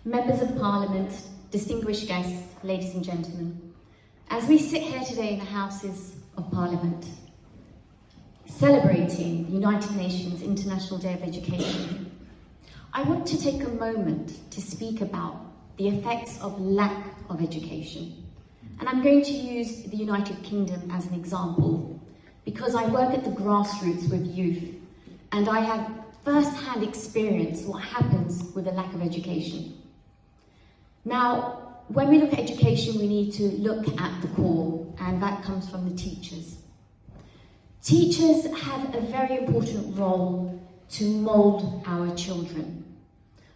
Members of Parliament, distinguished guests, ladies and gentlemen, as we sit here today in the Houses of Parliament, celebrating the United Nations International Day of Education, I want to take a moment to speak about the effects of lack of education. And I'm going to use the United Kingdom as an example, because I work at the grassroots with youth, and I have first-hand experience what happens with a lack of education. Now, when we look at education, we need to look at the core, and that comes from the teachers. Teachers have a very important role to mould our children.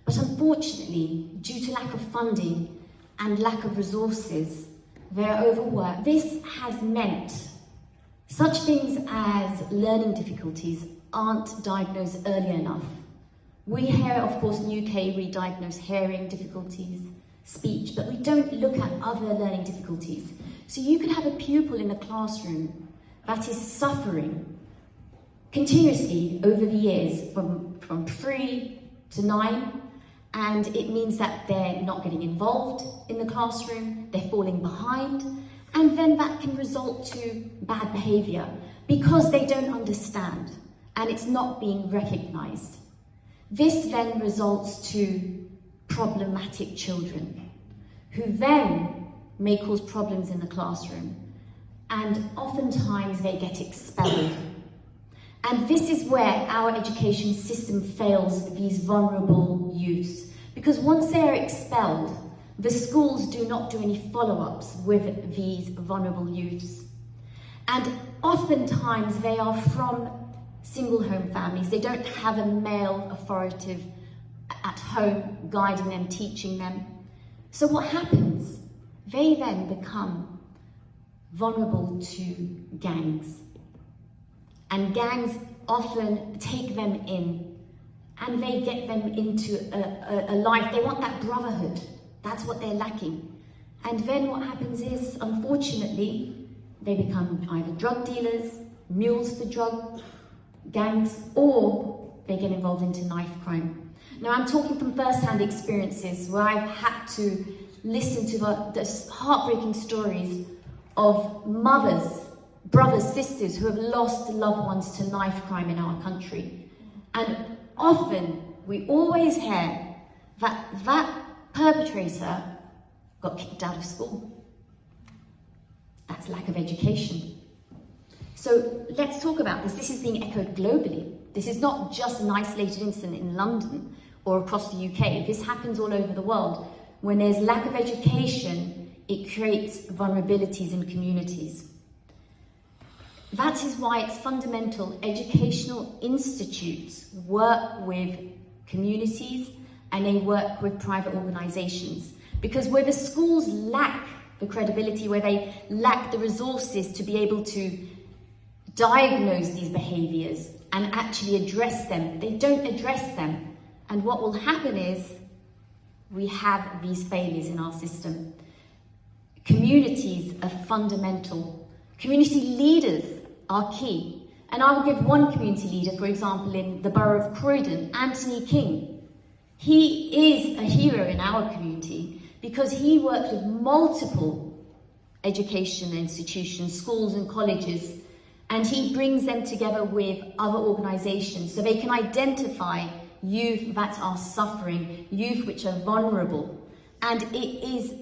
But unfortunately, due to lack of funding and lack of resources, they're overworked. This has meant such things as learning difficulties aren't diagnosed early enough. We here, of course, in the UK, we diagnose hearing difficulties, speech, but we don't look at other learning difficulties. So you could have a pupil in a classroom that is suffering continuously over the years from 3 to 9, and it means that they're not getting involved in the classroom, they're falling behind, and then that can result to bad behaviour because they don't understand and it's not being recognised. This then results to problematic children who then may cause problems in the classroom, and oftentimes they get expelled. And this is where our education system fails these vulnerable youths, because once they are expelled, the schools do not do any follow-ups with these vulnerable youths. And oftentimes they are from single home families. They don't have a male authoritative at home guiding them, teaching them. So what happens? They then become vulnerable to gangs. And gangs often take them in and they get them into a life. They want that brotherhood. That's what they're lacking. And then what happens is, unfortunately, they become either drug dealers, mules for drug gangs, or they get involved into knife crime. Now, I'm talking from first-hand experiences where I've had to listen to the heartbreaking stories of mothers, brothers, sisters who have lost loved ones to knife crime in our country. And often, we always hear that that perpetrator got kicked out of school. That's lack of education. So let's talk about this. This is being echoed globally. This is not just an isolated incident in London or across the UK. This happens all over the world. When there's lack of education, it creates vulnerabilities in communities. That is why it's fundamental educational institutes work with communities and they work with private organisations. Because where the schools lack the credibility, where they lack the resources to be able to diagnose these behaviours and actually address them, they don't address them. And what will happen is we have these failures in our system. Communities are fundamental. Community leaders are key. And I will give one community leader, for example, in the borough of Croydon, Anthony King. He is a hero in our community because he works with multiple education institutions, schools and colleges, and he brings them together with other organisations so they can identify youth that are suffering, youth which are vulnerable. And it is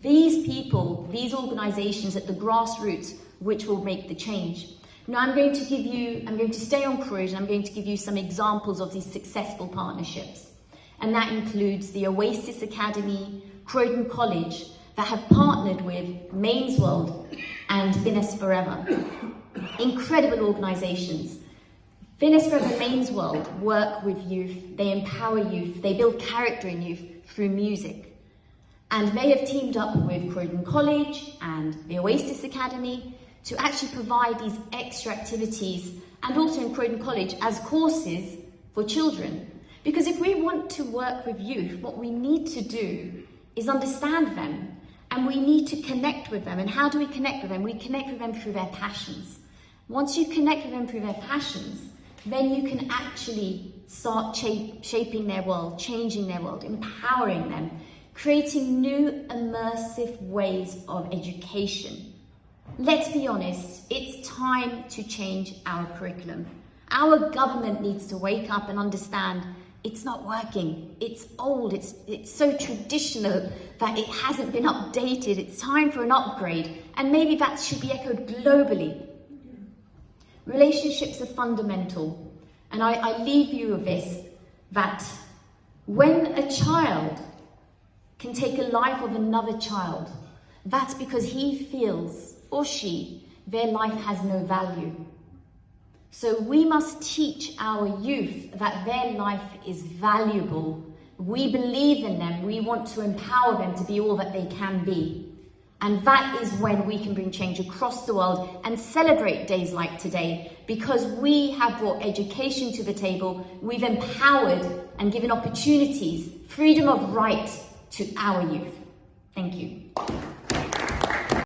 these people, these organisations at the grassroots, which will make the change. Now I'm going to stay on Croydon, I'm going to give you some examples of these successful partnerships. And that includes the Oasis Academy, Croydon College, that have partnered with Main's World and Fitness Forever. Incredible organisations. Fitness Forever and Main's World work with youth, they empower youth, they build character in youth through music. And they have teamed up with Croydon College and the Oasis Academy to actually provide these extra activities, and also in Croydon College as courses for children. Because if we want to work with youth, what we need to do is understand them, and we need to connect with them. And how do we connect with them? We connect with them through their passions. Once you connect with them through their passions, then you can actually start shaping their world, changing their world, empowering them, creating new immersive ways of education. Let's be honest, it's time to change our curriculum. Our government needs to wake up and understand it's not working. It's old, it's so traditional that it hasn't been updated. It's time for an upgrade, and maybe that should be echoed globally. Relationships are fundamental, and I leave you with this, that when a child can take a life of another child, that's because he feels, or she, their life has no value. So we must teach our youth that their life is valuable. We believe in them. We want to empower them to be all that they can be. And that is when we can bring change across the world and celebrate days like today, because we have brought education to the table. We've empowered and given opportunities, freedom of right to our youth. Thank you.